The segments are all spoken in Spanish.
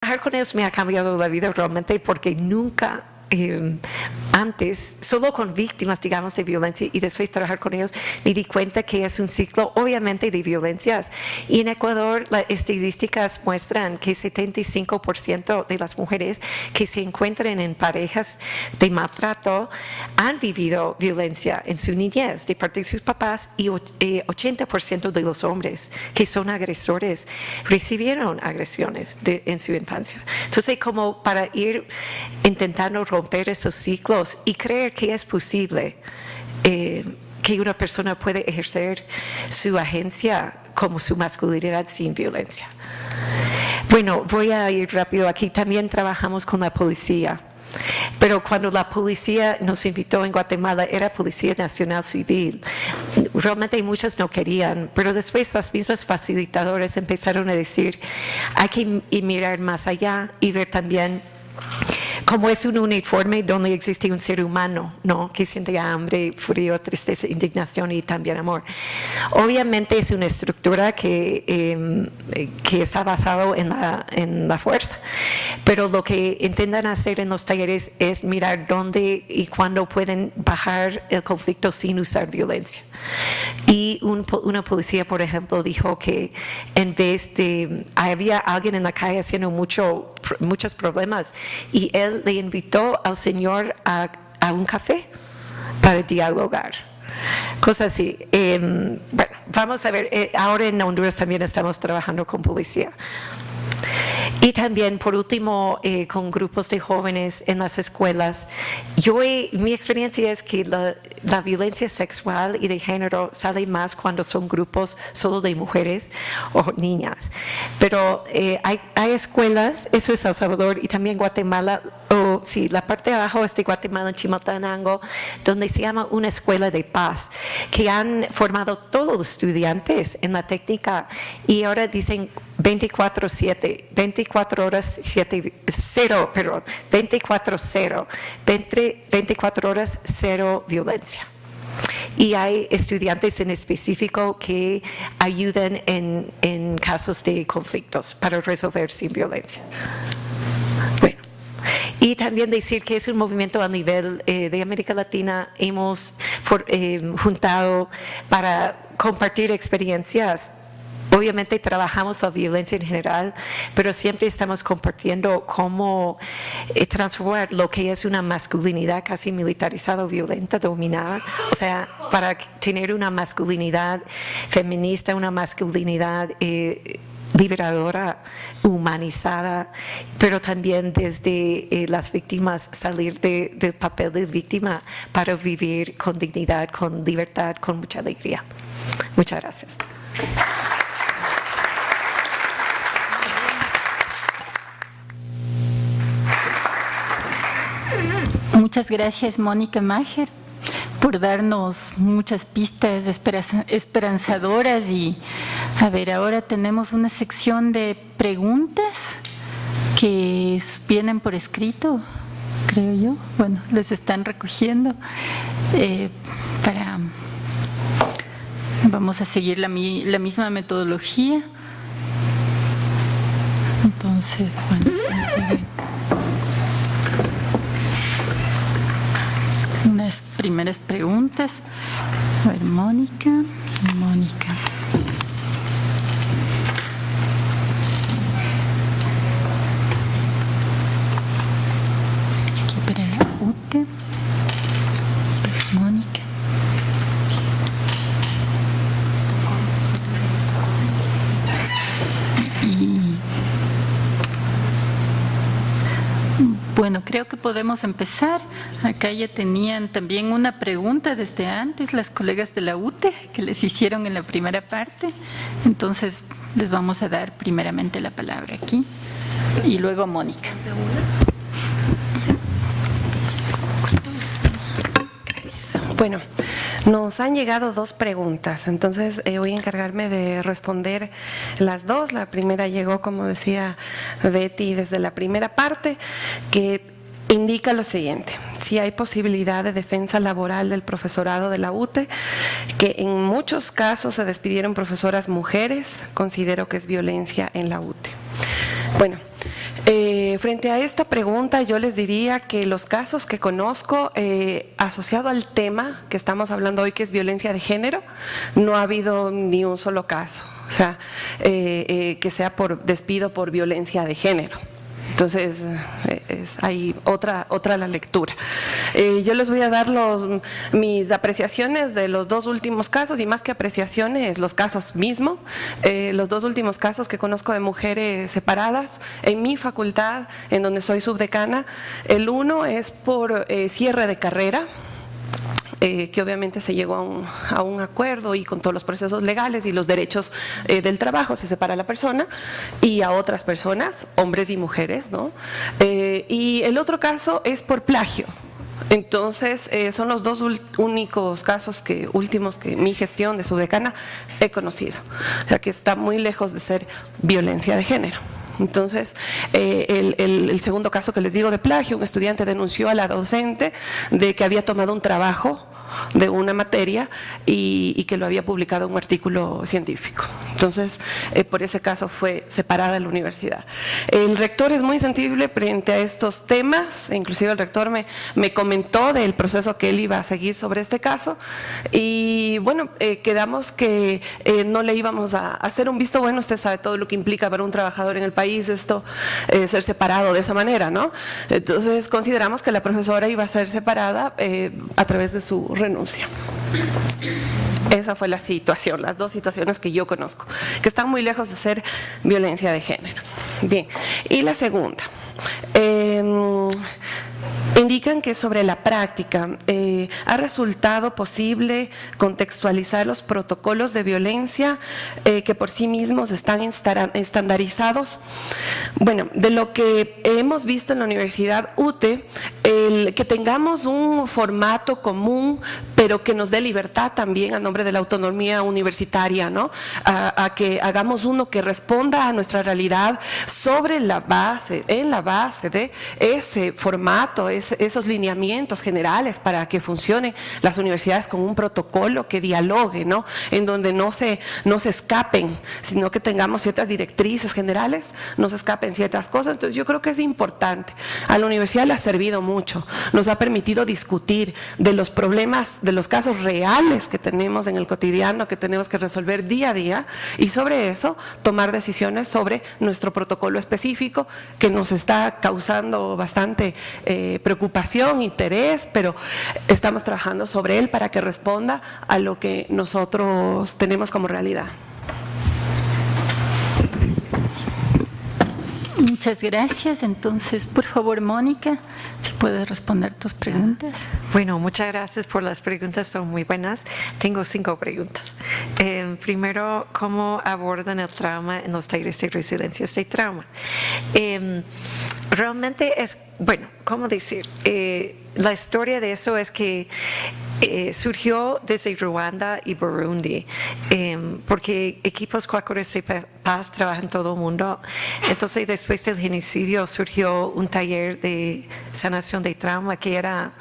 trabajar con ellos me ha cambiado la vida realmente, porque nunca antes, solo con víctimas, digamos, de violencia, y después trabajar con ellos, me di cuenta que es un ciclo, obviamente, de violencias. Y en Ecuador, las estadísticas muestran que 75% de las mujeres que se encuentran en parejas de maltrato han vivido violencia en su niñez de parte de sus papás, y 80% de los hombres que son agresores recibieron agresiones en su infancia. Entonces, como para ir intentando romper esos ciclos y creer que es posible que una persona puede ejercer su agencia como su masculinidad sin violencia. Bueno, voy a ir rápido aquí. También trabajamos con la policía. Pero cuando la policía nos invitó en Guatemala, era Policía Nacional Civil. Realmente muchas no querían, pero después las mismas facilitadoras empezaron a decir, hay que mirar más allá y ver también como es un uniforme donde existe un ser humano, ¿no?, que siente hambre, frío, tristeza, indignación y también amor. Obviamente es una estructura que está basado en la fuerza, pero lo que intentan hacer en los talleres es mirar dónde y cuándo pueden bajar el conflicto sin usar violencia. Y una policía, por ejemplo, dijo que en vez de, había alguien en la calle haciendo muchos problemas, y él le invitó al señor a un café para dialogar. Cosas así. Bueno, vamos a ver, ahora en Honduras también estamos trabajando con policía. Y también, por último, con grupos de jóvenes en las escuelas. Mi experiencia es que la violencia sexual y de género sale más cuando son grupos solo de mujeres o niñas. Pero hay escuelas, eso es El Salvador y también Guatemala, sí, la parte de abajo es de Guatemala, en Chimaltenango, donde se llama una escuela de paz, que han formado todos los estudiantes en la técnica, y ahora dicen 24/7, 24 horas 0, perdón, 24/0, 24 horas 0 violencia. Y hay estudiantes en específico que ayudan en casos de conflictos para resolver sin violencia. Bueno. Y también decir que es un movimiento a nivel de América Latina. Hemos juntado para compartir experiencias. Obviamente trabajamos la violencia en general, pero siempre estamos compartiendo cómo transformar lo que es una masculinidad casi militarizada, violenta, dominada. O sea, para tener una masculinidad feminista, una masculinidad liberadora, humanizada, pero también desde las víctimas salir del papel de víctima para vivir con dignidad, con libertad, con mucha alegría. Muchas gracias. Muchas gracias, Mónica Majer, por darnos muchas pistas esperanzadoras. Y a ver, ahora tenemos una sección de preguntas que vienen por escrito, creo yo. Bueno, les están recogiendo. Vamos a seguir la misma metodología. Entonces, bueno, vamos a ver. Unas primeras preguntas. A ver, Mónica. Aquí para la UTE. Mónica. Bueno, creo que podemos empezar. Acá ya tenían también una pregunta desde antes las colegas de la UTE que les hicieron en la primera parte. Entonces, les vamos a dar primeramente la palabra aquí y luego a Mónica. Bueno, nos han llegado 2 preguntas, entonces voy a encargarme de responder las 2. La primera llegó, como decía Betty, desde la primera parte, que indica lo siguiente: si hay posibilidad de defensa laboral del profesorado de la UTE, que en muchos casos se despidieron profesoras mujeres, considero que es violencia en la UTE. Bueno, Frente a esta pregunta, yo les diría que los casos que conozco asociado al tema que estamos hablando hoy, que es violencia de género, no ha habido ni un solo caso, o sea, que sea por despido por violencia de género. Entonces, hay otra la lectura. Yo les voy a dar mis apreciaciones de los dos últimos casos, y más que apreciaciones, los casos mismos. Los dos últimos casos que conozco de mujeres separadas en mi facultad, en donde soy subdecana. El uno es por cierre de carrera, que obviamente se llegó a un acuerdo y con todos los procesos legales y los derechos del trabajo se separa a la persona y a otras personas, hombres y mujeres, ¿no? Y el otro caso es por plagio. Entonces, son los dos únicos casos últimos que mi gestión de subdecana he conocido. O sea, que está muy lejos de ser violencia de género. Entonces, el segundo caso que les digo de plagio, un estudiante denunció a la docente de que había tomado un trabajo de una materia y que lo había publicado en un artículo científico. Entonces, por ese caso fue separada de la universidad. El rector es muy sensible frente a estos temas, inclusive el rector me comentó del proceso que él iba a seguir sobre este caso y bueno, quedamos que no le íbamos a hacer un visto bueno. Usted sabe todo lo que implica para un trabajador en el país esto, ser separado de esa manera, ¿no? Entonces, consideramos que la profesora iba a ser separada a través de su renuncia. Esa fue la situación, las dos situaciones que yo conozco, que están muy lejos de ser violencia de género. Bien, y la segunda, indican que sobre la práctica ha resultado posible contextualizar los protocolos de violencia que por sí mismos están estandarizados. Bueno, de lo que hemos visto en la Universidad UTE, que tengamos un formato común, pero que nos dé libertad también a nombre de la autonomía universitaria, ¿no? A que hagamos uno que responda a nuestra realidad en la base de ese formato, esos lineamientos generales para que funcionen las universidades con un protocolo que dialogue, ¿no? En donde no se escapen, sino que tengamos ciertas directrices generales, no se escapen ciertas cosas. Entonces yo creo que es importante. A la universidad le ha servido mucho, nos ha permitido discutir de los problemas, de los casos reales que tenemos en el cotidiano, que tenemos que resolver día a día, y sobre eso tomar decisiones sobre nuestro protocolo específico que nos está causando bastante preocupación, interés, pero estamos trabajando sobre él para que responda a lo que nosotros tenemos como realidad. Muchas gracias. Entonces, por favor, Mónica, si puedes responder tus preguntas. Bueno, muchas gracias por las preguntas, son muy buenas. Tengo 5 preguntas. Primero, ¿cómo abordan el trauma en los talleres de resiliencias de traumas? Realmente es, bueno, ¿cómo decir? La historia de eso es que surgió desde Ruanda y Burundi, porque equipos cuáqueros de paz trabajan en todo el mundo. Entonces, después del genocidio surgió un taller de sanación de trauma que era,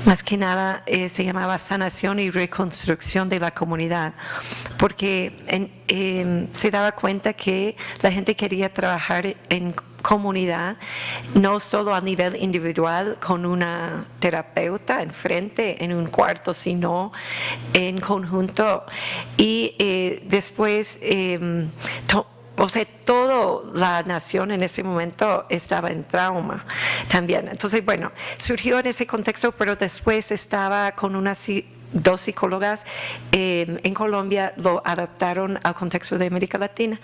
más que nada, se llamaba sanación y reconstrucción de la comunidad, porque se daba cuenta que la gente quería trabajar en comunidad, no solo a nivel individual con una terapeuta enfrente en un cuarto, sino en conjunto. Y después, o sea, toda la nación en ese momento estaba en trauma también. Entonces, bueno, surgió en ese contexto, pero después estaba con unas 2 psicólogas en Colombia, lo adaptaron al contexto de América Latina.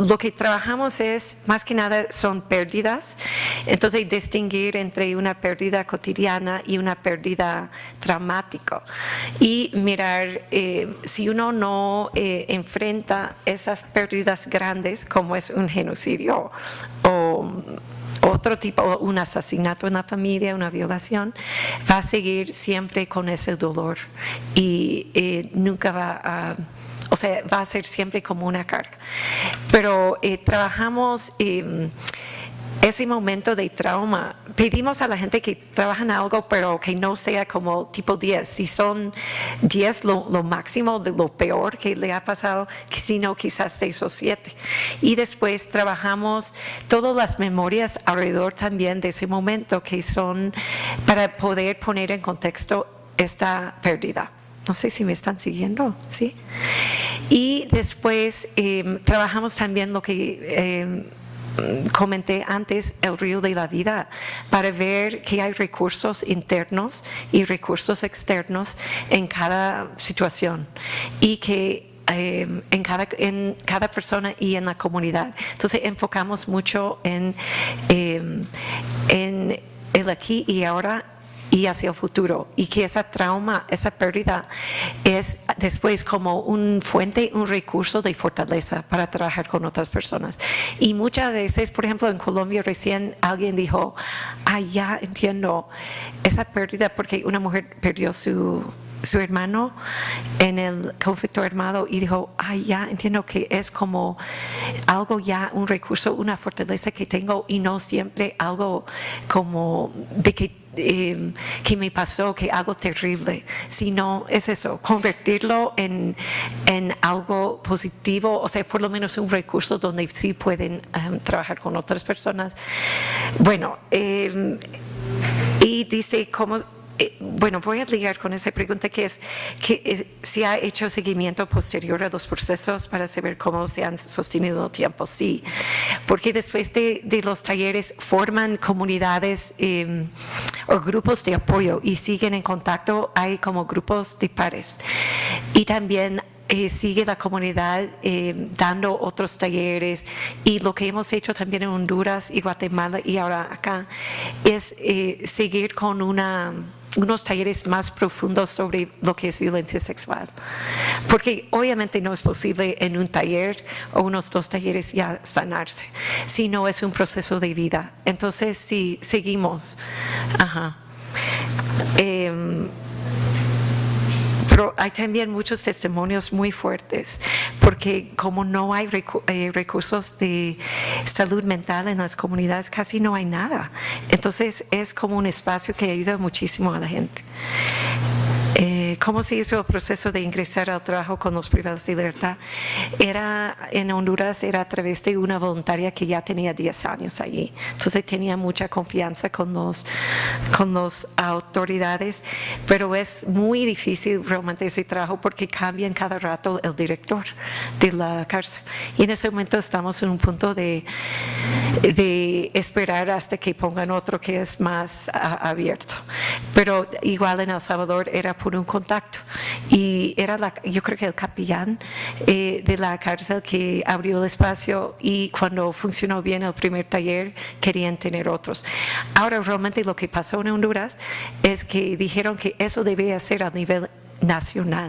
Lo que trabajamos es, más que nada, son pérdidas. Entonces, distinguir entre una pérdida cotidiana y una pérdida traumática. Y mirar si uno no enfrenta esas pérdidas grandes, como es un genocidio o otro tipo, un asesinato en la familia, una violación, va a seguir siempre con ese dolor y nunca va a... O sea, va a ser siempre como una carga. Pero trabajamos ese momento de trauma, pedimos a la gente que trabaja en algo, pero que no sea como tipo 10. Si son 10 lo máximo de lo peor que le ha pasado, sino quizás 6 o 7. Y después trabajamos todas las memorias alrededor también de ese momento, que son para poder poner en contexto esta pérdida. No sé si me están siguiendo, ¿sí? Y después trabajamos también lo que comenté antes, el río de la vida, para ver que hay recursos internos y recursos externos en cada situación, y que en cada persona y en la comunidad. Entonces enfocamos mucho en el aquí y ahora y hacia el futuro, y que esa trauma, esa pérdida es después como un fuente, un recurso de fortaleza para trabajar con otras personas. Y muchas veces, por ejemplo, en Colombia recién alguien dijo, ya entiendo esa pérdida, porque una mujer perdió su hermano en el conflicto armado, y dijo, ya entiendo que es como algo ya, un recurso, una fortaleza que tengo, y no siempre algo como de que me pasó, que algo terrible, sino es eso, convertirlo en algo positivo, o sea, por lo menos un recurso donde sí pueden trabajar con otras personas. Bueno, y dice cómo. Bueno, voy a ligar con esa pregunta, que es que si ha hecho seguimiento posterior a los procesos para saber cómo se han sostenido el tiempo. Sí, porque después de los talleres forman comunidades o grupos de apoyo y siguen en contacto. Hay como grupos de pares, y también sigue la comunidad dando otros talleres, y lo que hemos hecho también en Honduras y Guatemala y ahora acá es seguir con unos talleres más profundos sobre lo que es violencia sexual, porque obviamente no es posible en un taller o unos 2 talleres ya sanarse, sino es un proceso de vida. Entonces sí, seguimos. Pero hay también muchos testimonios muy fuertes, porque como no hay recursos de salud mental en las comunidades, casi no hay nada. Entonces es como un espacio que ayuda muchísimo a la gente. ¿Cómo se hizo el proceso de ingresar al trabajo con los privados de libertad? En Honduras era a través de una voluntaria que ya tenía 10 años allí. Entonces tenía mucha confianza con las autoridades, pero es muy difícil realmente ese trabajo, porque cambian cada rato el director de la cárcel. Y en ese momento estamos en un punto de esperar hasta que pongan otro que es más abierto. Pero igual en El Salvador era por un contacto, y era yo creo que el capellán de la cárcel que abrió el espacio, y cuando funcionó bien el primer taller querían tener otros. Ahora realmente lo que pasó en Honduras es que dijeron que eso debía ser a nivel nacional.